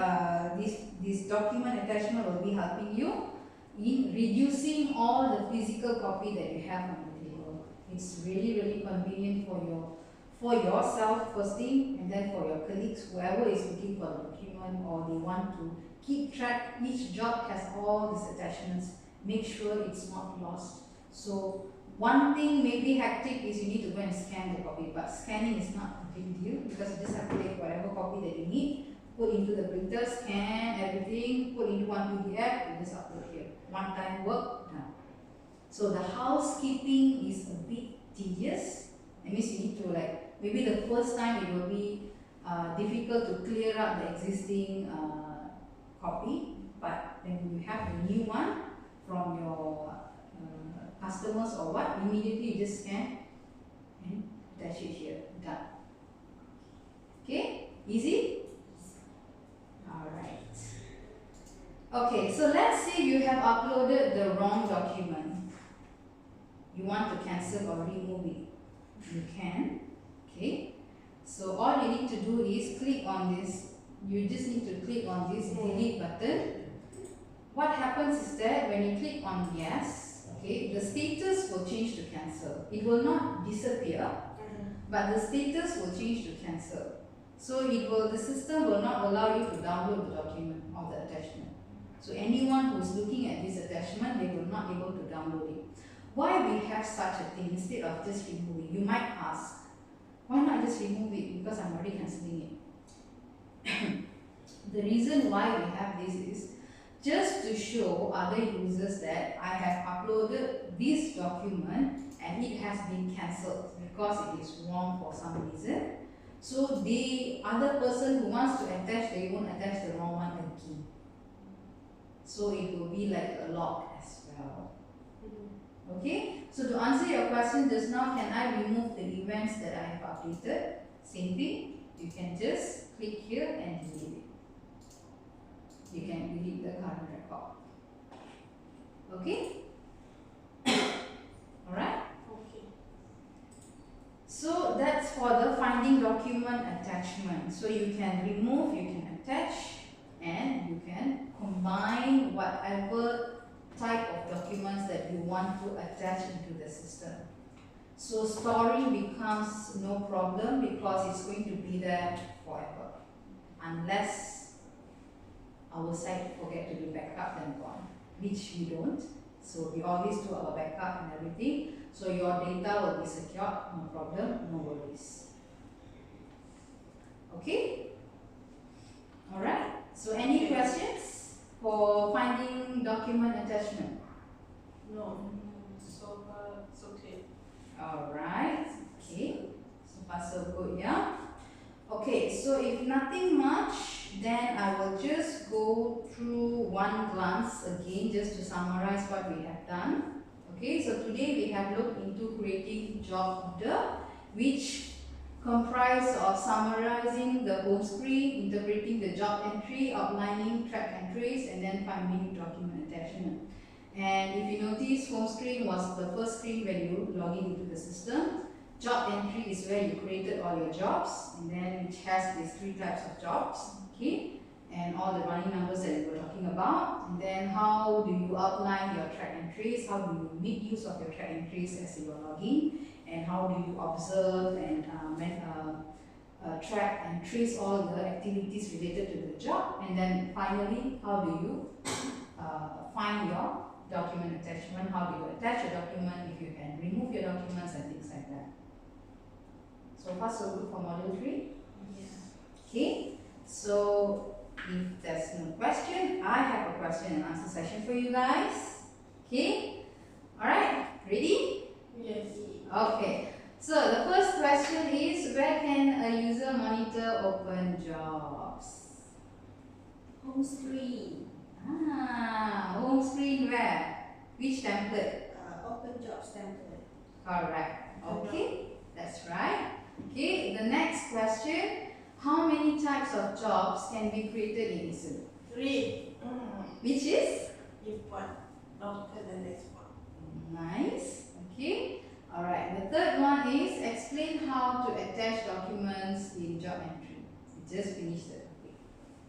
this document attachment will be helping you in reducing all the physical copy that you have on the table. It's really convenient for yourself first thing, and then for your colleagues, whoever is looking for the document or they want to keep track. Each job has all these attachments. Make sure it's not lost. So one thing maybe hectic is you need to go and scan the copy, but scanning is not a big deal because you just have to take whatever copy that you need, put into the printer, scan everything, put into one PDF, and just upload here. One time work, done. So the housekeeping is a bit tedious. That means you need to maybe the first time it will be difficult to clear up the existing copy, but when you have the new one from your customers or what, immediately you just scan and attach it here, done. Okay, easy? Alright. Okay, so let's say you have uploaded the wrong document. You want to cancel or remove it. You can. Okay, so all you need to do is click on this. You just need to click on this delete button. What happens is that when you click on yes, Okay, the status will change to cancel. It will not disappear, but the status will change to cancel. So the system will not allow you to download the document or the attachment. So anyone who's looking at this attachment, they will not be able to download it. Why we have such a thing instead of just removing? You might ask, why not just remove it? Because I'm already cancelling it. The reason why we have this is just to show other users that I have uploaded this document and it has been cancelled because it is wrong for some reason. So the other person who wants to attach, they won't attach the wrong one again. So it will be like a lock as well. Okay, so to answer your question just now, can I remove the events that I have updated? Same thing, you can just click here and delete it. You can delete the current record. Okay? Alright? Okay. So that's for the finding document attachment. So you can remove, you can attach, and you can combine whatever type of documents that you want to attach into the system. So storing becomes no problem because it's going to be there forever. Unless our site forget to do backup, then gone, which we don't. So we always do our backup and everything. So your data will be secured, no problem, no worries. Okay? Alright, so any questions for finding document attachment? No, so far it's okay. Alright, okay, so far so good, yeah? Okay, so if nothing much, then I will just go through one glance again just to summarize what we have done. Okay, so today we have looked into creating job order, which comprise of summarizing the home screen, interpreting the job entry, outlining track entries, and then finding document attachment. And if you notice, home screen was the first screen when you log into the system. Job entry is where you created all your jobs, and then which has these three types of jobs, okay, and all the running numbers that we were talking about. And then how do you outline your track entries, how do you make use of your track entries as you are logging, and how do you observe and track and trace all the activities related to the job. And then finally, how do you find your document attachment, how do you attach a document, if you can remove your documents and things like that. So far so good for module 3? Yeah. Okay, so if there's no question, I have a question and answer session for you guys. Okay, alright, ready? Yes. Okay, so the first question is, where can a user monitor open jobs? Home screen. Home screen where? Which template? Open jobs template. Correct. Okay, that's right. Okay, the next question, how many types of jobs can be created in Asolute? 3. Which is? Import, local and export. Nice. Okay. Alright, the third one is explain how to attach documents in job entry. We just finished the topic.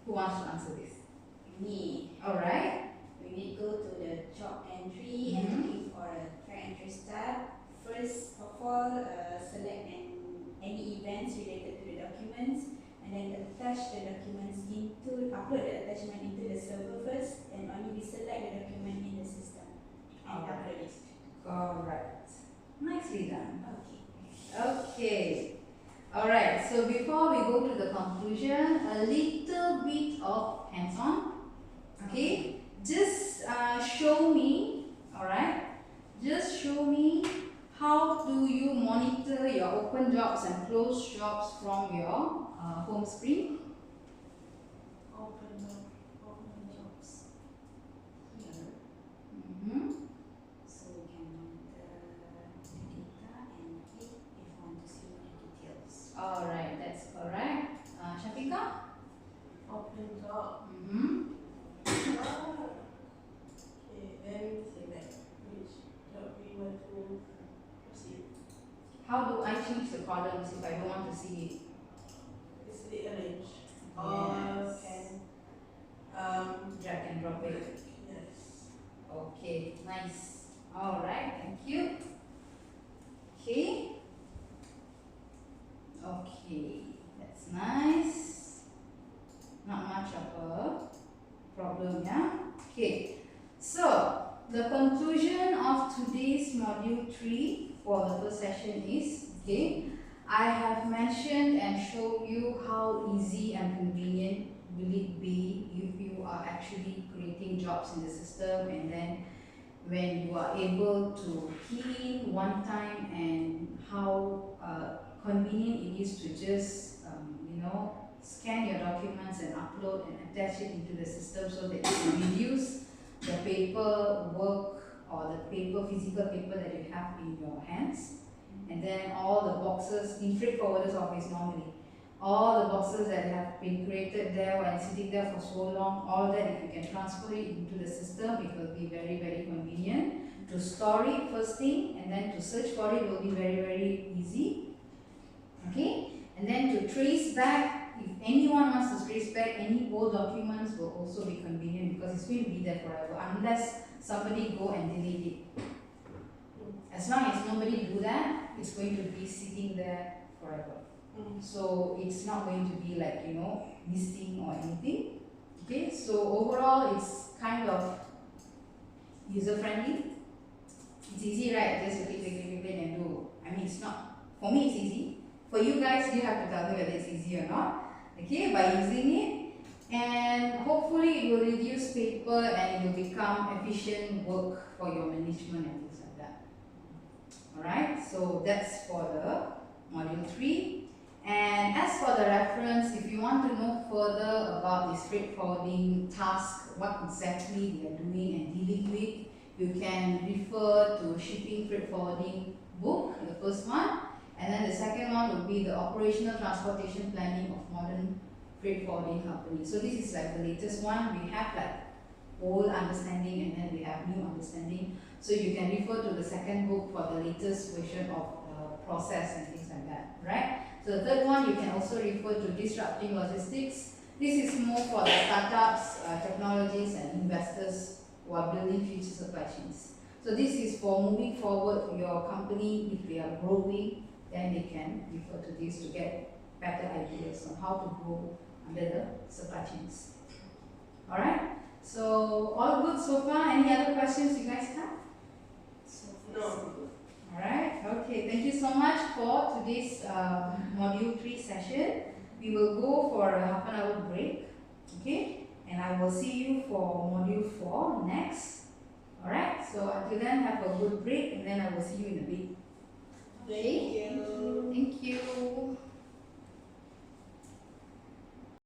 Who wants to answer this? Me. Alright. We need to go to the job entry and looking for a track entry start. First of all, select any events related to the documents, and then attach the documents upload the attachment into the server first, and only we select the document in the system and upload it. Correct. Nicely done. Okay. Okay. Alright, so before we go to the conclusion, a little bit of hands-on. Okay, just show me, alright, just show me how do you monitor your open jobs and closed jobs from your home screen. Open jobs. Here. Mm-hmm. So we can monitor the data and click if we want to see more details. Alright, that's correct. Shafika? Open job. Mm-hmm. Okay, then select which job we want to proceed. How do I change the columns if I don't want to see it? It's rearrange. Or Yes. can Drag and drop it. yes. Okay, nice. Alright, thank you. Okay. Okay, that's nice. Not much of a problem, yeah? Okay, so the conclusion of today's module 3 for the first session is, okay, I have mentioned and shown you how easy and convenient will it be if you are actually creating jobs in the system, and then when you are able to key in one time, and how convenient it is to just scan your documents and upload and attach it into the system, so that you can reduce the paper work or the physical paper that you have in your hands. And then all the boxes in freight forwarders office, normally all the boxes that have been created there while sitting there for so long, all that, if you can transfer it into the system, it will be very, very convenient. To store it first thing, and then to search for it will be very, very easy. Okay, and then to trace back, if anyone wants to trace back any old documents, will also be convenient, because it's going to be there forever unless somebody go and delete it. As long as nobody do that, it's going to be sitting there forever. So it's not going to be like, missing or anything. Okay, so overall it's kind of user friendly. It's easy, right? Just click and do. I mean, it's not, for me it's easy. For you guys, you have to tell me whether it's easy or not. Okay, by using it, and hopefully it will reduce paper and it will become efficient work for your management and things like that. Alright, so that's for the module 3. And as for the reference, if you want to know further about this freight forwarding task, what exactly they are doing and dealing with, you can refer to Shipping Freight Forwarding book, the first one. And then the second one would be the Operational Transportation Planning of Modern Freight Forwarding Companies. So this is like the latest one. We have like old understanding, and then we have new understanding. So you can refer to the second book for the latest version of process and things like that, right? So the third one, you can also refer to Disrupting Logistics. This is more for the startups, technologies and investors who are building future supply chains. So this is for moving forward your company. If they are growing, then they can refer to this to get better ideas on how to grow under the supply chains. Alright, so all good so far. Any other questions you guys have? No. Alright, okay, thank you so much for today's module 3 session. We will go for a half an hour break, okay, and I will see you for module 4 next. Alright, so until then, have a good break, and then I will see you in a bit. Thank you. Thank you.